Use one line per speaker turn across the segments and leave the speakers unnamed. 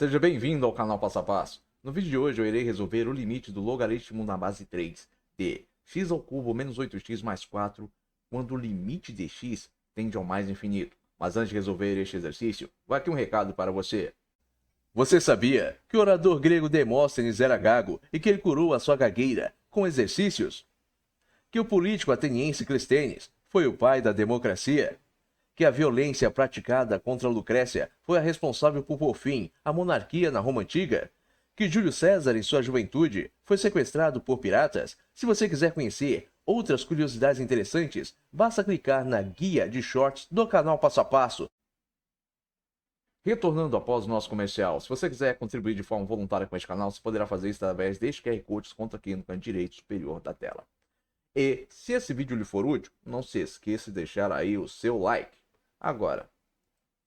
Seja bem-vindo ao canal Passo a Passo. No vídeo de hoje eu irei resolver o limite do logaritmo na base 3 de x ao cubo menos 8x mais 4 quando o limite de x tende ao mais infinito. Mas antes de resolver este exercício, vai aqui um recado para você. Você sabia que o orador grego Demóstenes era gago e que ele curou a sua gagueira com exercícios? Que o político ateniense Clístenes foi o pai da democracia? Que a violência praticada contra Lucrécia foi a responsável por pôr fim à monarquia na Roma Antiga? Que Júlio César, em sua juventude, foi sequestrado por piratas? Se você quiser conhecer outras curiosidades interessantes, basta clicar na guia de shorts do canal Passo a Passo. Retornando após o nosso comercial, se você quiser contribuir de forma voluntária com este canal, você poderá fazer isso através deste QR Code desconto aqui no canto direito superior da tela. E se esse vídeo lhe for útil, não se esqueça de deixar aí o seu like. Agora,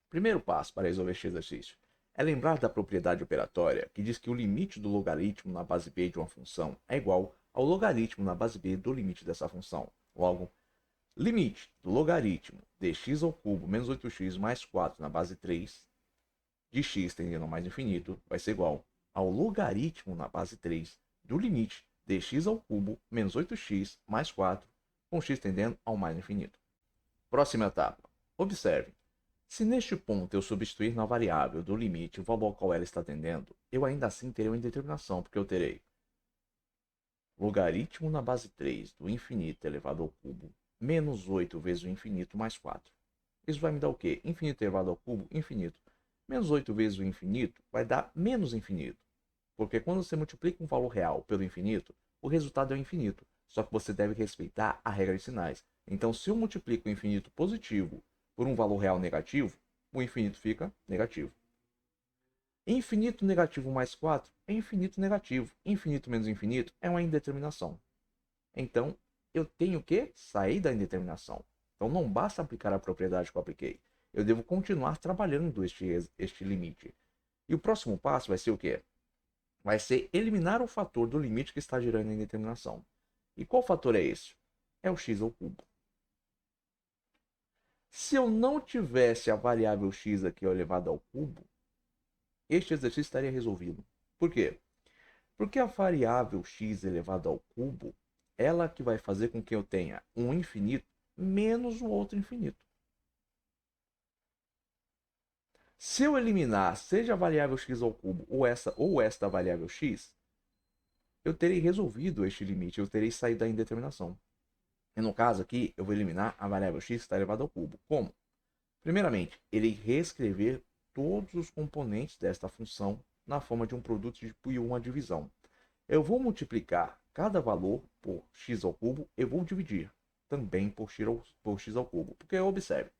primeiro passo para resolver este exercício é lembrar da propriedade operatória que diz que o limite do logaritmo na base b de uma função é igual ao logaritmo na base b do limite dessa função. Logo, limite do logaritmo de x ao cubo menos 8x mais 4 na base 3 de x tendendo ao mais infinito vai ser igual ao logaritmo na base 3 do limite de x ao cubo menos 8x mais 4 com x tendendo ao mais infinito. Próxima etapa. Observe. Se neste ponto eu substituir na variável do limite o valor ao qual ela está tendendo, eu ainda assim terei uma indeterminação, porque eu terei logaritmo na base 3 do infinito elevado ao cubo menos 8 vezes o infinito mais 4. Isso vai me dar o quê? Infinito elevado ao cubo, infinito. Menos 8 vezes o infinito vai dar menos infinito. Porque quando você multiplica um valor real pelo infinito, o resultado é o infinito. Só que você deve respeitar a regra de sinais. Então, se eu multiplico o infinito positivo por um valor real negativo, o infinito fica negativo. Infinito negativo mais 4 é infinito negativo. Infinito menos infinito é uma indeterminação. Então, eu tenho que sair da indeterminação. Então, não basta aplicar a propriedade que eu apliquei. Eu devo continuar trabalhando este limite. E o próximo passo vai ser o quê? Vai ser eliminar o fator do limite que está gerando a indeterminação. E qual fator é esse? É o x ao cubo. Se eu não tivesse a variável x aqui elevada ao cubo, este exercício estaria resolvido. Por quê? Porque a variável x elevada ao cubo, ela que vai fazer com que eu tenha um infinito menos o outro infinito. Se eu eliminar seja a variável x ao cubo ou esta variável x, eu terei resolvido este limite, eu terei saído da indeterminação. E no caso aqui, eu vou eliminar a variável x que está elevada ao cubo. Como? Primeiramente, ele reescrever todos os componentes desta função na forma de um produto e uma divisão. Eu vou multiplicar cada valor por x ao cubo, eu vou dividir também por x ao cubo. Porque observe,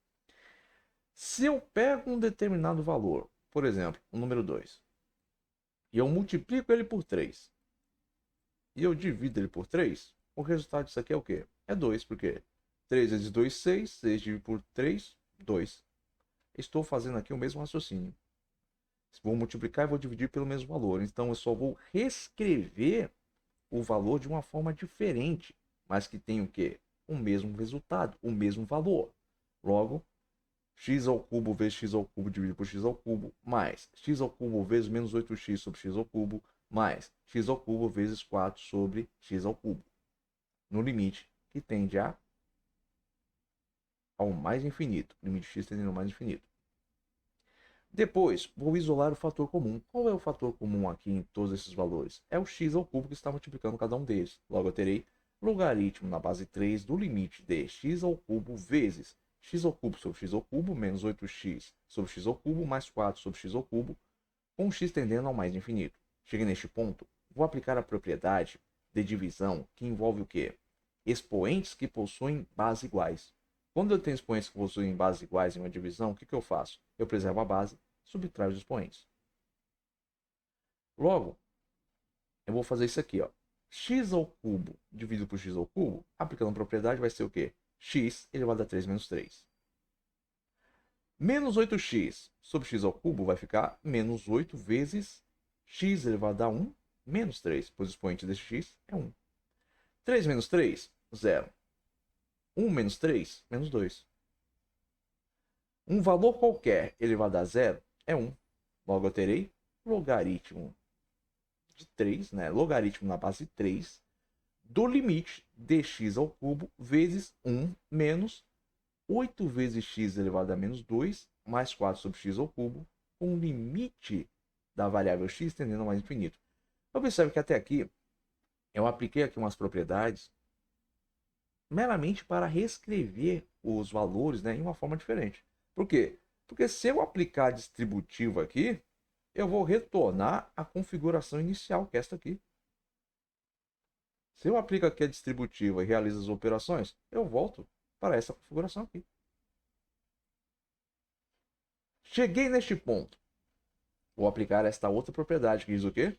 se eu pego um determinado valor, por exemplo, o número 2, e eu multiplico ele por 3, e eu divido ele por 3, o resultado disso aqui é o quê? É 2, porque 3 vezes 2, 6, 6 dividido por 3, 2. Estou fazendo aqui o mesmo raciocínio. Vou multiplicar e vou dividir pelo mesmo valor. Então, eu só vou reescrever o valor de uma forma diferente, mas que tem o quê? O mesmo resultado, o mesmo valor. Logo, x ao cubo vezes x ao cubo dividido por x ao cubo, mais x ao cubo vezes menos 8x sobre x ao cubo, mais x ao cubo vezes 4 sobre x ao cubo. No limite que tende ao mais infinito. Limite x tendendo ao mais infinito. Depois, vou isolar o fator comum. Qual é o fator comum aqui em todos esses valores? É o x ao cubo que está multiplicando cada um deles. Logo, eu terei logaritmo na base 3 do limite de x ao cubo vezes x ao cubo sobre x ao cubo, menos 8x sobre x ao cubo, mais 4 sobre x ao cubo, com x tendendo ao mais infinito. Cheguei neste ponto, vou aplicar a propriedade de divisão, que envolve o quê? Expoentes que possuem bases iguais. Quando eu tenho expoentes que possuem bases iguais em uma divisão, o que eu faço? Eu preservo a base, subtraio os expoentes. Logo, eu vou fazer isso aqui, ó. X ao cubo dividido por x ao cubo, aplicando a propriedade, vai ser o quê? X elevado a 3 menos 3. Menos 8x sobre x ao cubo vai ficar menos 8 vezes x elevado a 1 menos 3, pois o expoente desse x é 1. 3 menos 3, 0. 1 menos 3, menos 2. Um valor qualquer elevado a zero é 1. Logo, eu terei logaritmo de 3, né? Logaritmo na base 3 do limite de x ao cubo vezes 1 menos 8 vezes x elevado a menos 2 mais 4 sobre x ao cubo, com o limite da variável x tendendo ao mais infinito. Observe que até aqui eu apliquei aqui umas propriedades meramente para reescrever os valores, né, em uma forma diferente. Por quê? Porque se eu aplicar distributivo aqui, eu vou retornar à configuração inicial, que é esta aqui. Se eu aplico aqui a distributiva e realizo as operações, eu volto para essa configuração aqui. Cheguei neste ponto. Vou aplicar esta outra propriedade que diz o quê?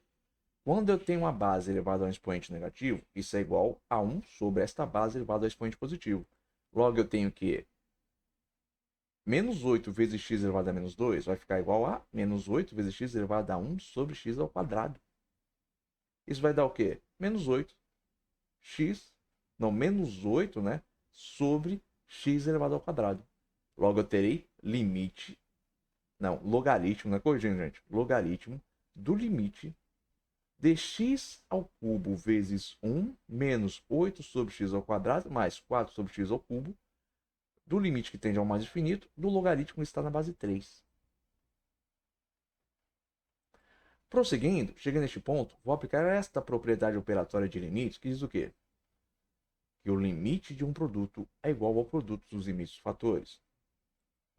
Quando eu tenho uma base elevada a um expoente negativo, isso é igual a 1 sobre esta base elevada a um expoente positivo. Logo, eu tenho que menos 8 vezes x elevado a menos 2 vai ficar igual a menos 8 vezes x elevado a 1 sobre x ao quadrado. Isso vai dar o quê? Menos 8 x, não, menos 8, né, sobre x elevado ao quadrado. Logo, eu terei limite, não, logaritmo, não é corrigindo, gente, logaritmo do limite de x ao cubo vezes 1 menos 8 sobre x ao quadrado mais 4 sobre x ao cubo do limite que tende ao mais infinito do logaritmo que está na base 3. Prosseguindo, chegando neste ponto, vou aplicar esta propriedade operatória de limites que diz o quê? Que o limite de um produto é igual ao produto dos limites dos fatores.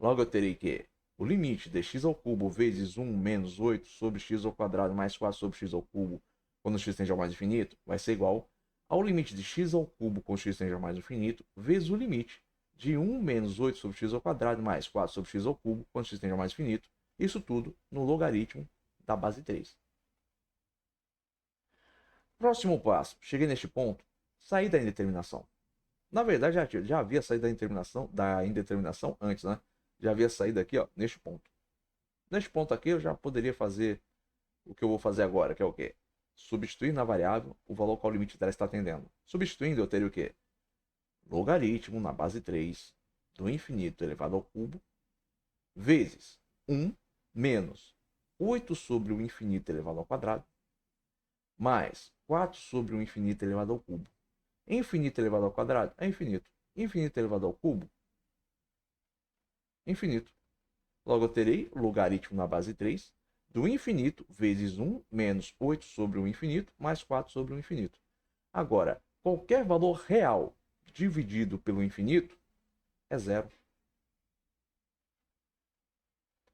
Logo, eu terei que o limite de x ao cubo vezes 1 menos 8 sobre x ao quadrado mais 4 sobre x ao cubo, quando x tende ao mais infinito, vai ser igual ao limite de x ao cubo quando x tende ao mais infinito, vezes o limite de 1 menos 8 sobre x ao quadrado mais 4 sobre x ao cubo, quando x tende ao mais infinito. Isso tudo no logaritmo da base 3. Próximo passo. Cheguei neste ponto, saí da indeterminação. Na verdade, já havia saído da indeterminação antes, né? Já havia saído aqui, ó, neste ponto. Neste ponto aqui, eu já poderia fazer o que eu vou fazer agora, que é o quê? Substituir na variável o valor qual o limite dela está atendendo. Substituindo, eu teria o quê? Logaritmo na base 3 do infinito elevado ao cubo vezes 1 menos 8 sobre o infinito elevado ao quadrado mais 4 sobre o infinito elevado ao cubo. Infinito elevado ao quadrado é infinito. Infinito elevado ao cubo, infinito. Logo, eu terei logaritmo na base 3 do infinito vezes 1 menos 8 sobre o infinito mais 4 sobre o infinito. Agora, qualquer valor real dividido pelo infinito é zero.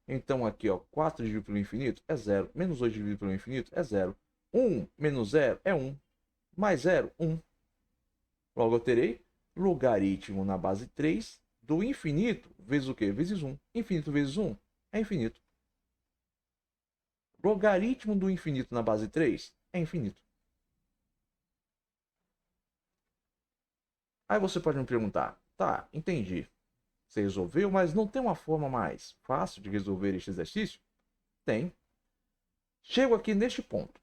Então, aqui, ó, 4 dividido pelo infinito é zero. Menos 8 dividido pelo infinito é zero. 1 menos 0 é 1. Mais 0, 1. Logo, eu terei logaritmo na base 3 do infinito vezes o quê? Vezes 1. Infinito vezes 1 é infinito. Logaritmo do infinito na base 3 é infinito. Aí você pode me perguntar, tá, entendi. Você resolveu, mas não tem uma forma mais fácil de resolver este exercício? Tem. Chego aqui neste ponto.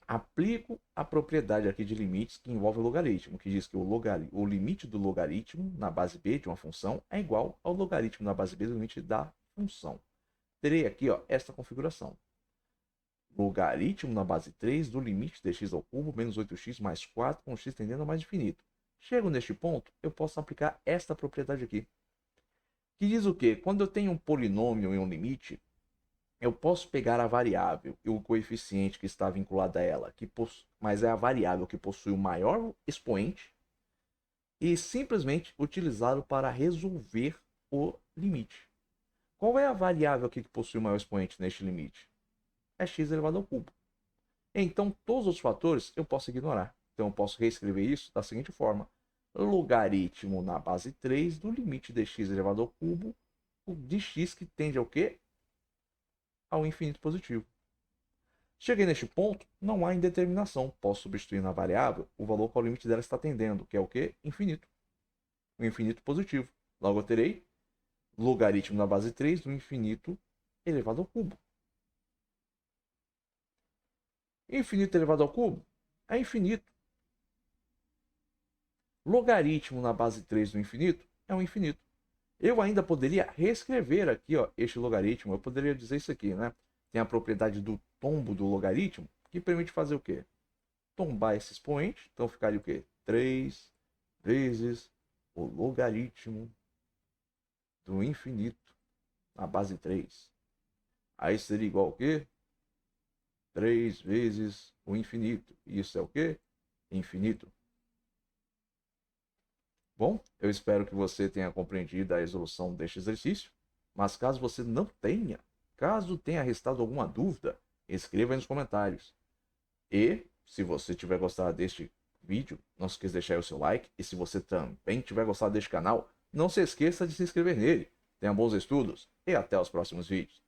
Aplico a propriedade aqui de limites que envolve o logaritmo, que diz que o limite do logaritmo na base b de uma função é igual ao logaritmo na base b do limite da função. Terei aqui, ó, esta configuração. Logaritmo na base 3 do limite de x ao cubo menos 8x mais 4 com x tendendo ao mais infinito. Chego neste ponto, eu posso aplicar esta propriedade aqui. Que diz o quê? Quando eu tenho um polinômio em um limite, eu posso pegar a variável e o coeficiente que está vinculado a ela, mas é a variável que possui o maior expoente, e simplesmente utilizá-lo para resolver o limite. Qual é a variável aqui que possui o maior expoente neste limite? É x elevado ao cubo. Então, todos os fatores eu posso ignorar. Então, eu posso reescrever isso da seguinte forma. Logaritmo na base 3 do limite de x elevado ao cubo de x que tende ao quê? Ao infinito positivo. Cheguei neste ponto, não há indeterminação. Posso substituir na variável o valor qual o limite dela está tendendo, que é o quê? Infinito. O infinito positivo. Logo, eu terei logaritmo na base 3 do infinito elevado ao cubo. Infinito elevado ao cubo é infinito. Logaritmo na base 3 do infinito é um infinito. Eu ainda poderia reescrever aqui, ó, este logaritmo. Eu poderia dizer isso aqui, né? tem a propriedade do tombo do logaritmo, que permite fazer o quê? Tombar esse expoente, então ficaria o quê? 3 vezes o logaritmo do infinito na base 3. Aí seria igual ao quê? 3 vezes o infinito. Isso é o quê? Infinito. Bom, eu espero que você tenha compreendido a resolução deste exercício, mas caso você não tenha, caso tenha restado alguma dúvida, escreva aí nos comentários. E, se você tiver gostado deste vídeo, não se esqueça de deixar o seu like. E se você também tiver gostado deste canal, não se esqueça de se inscrever nele. Tenha bons estudos e até os próximos vídeos.